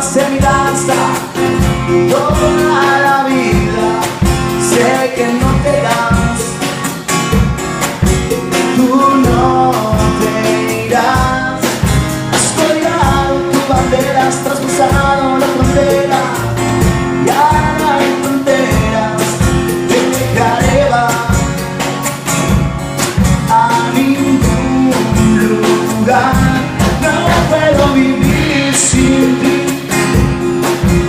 hace mi danza toda la vida. Sé que no te irás, tú no te irás. Has colgado tu bandera, has traspasado la frontera y ahora no hay fronteras. Te dejaré a ningún lugar. No puedo vivir sin ti,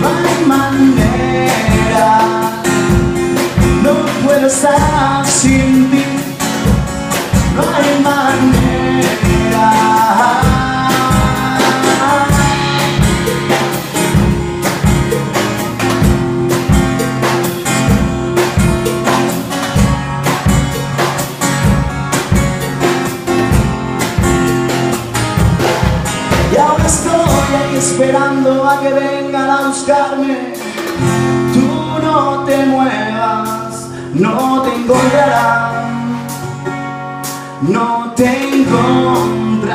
no hay manera. No puedo estar sin ti, no hay manera. Y ahora estoy aquí esperando a que vengan a buscarme. Tú no te muevas, no te encontrarán, no te encontrarán.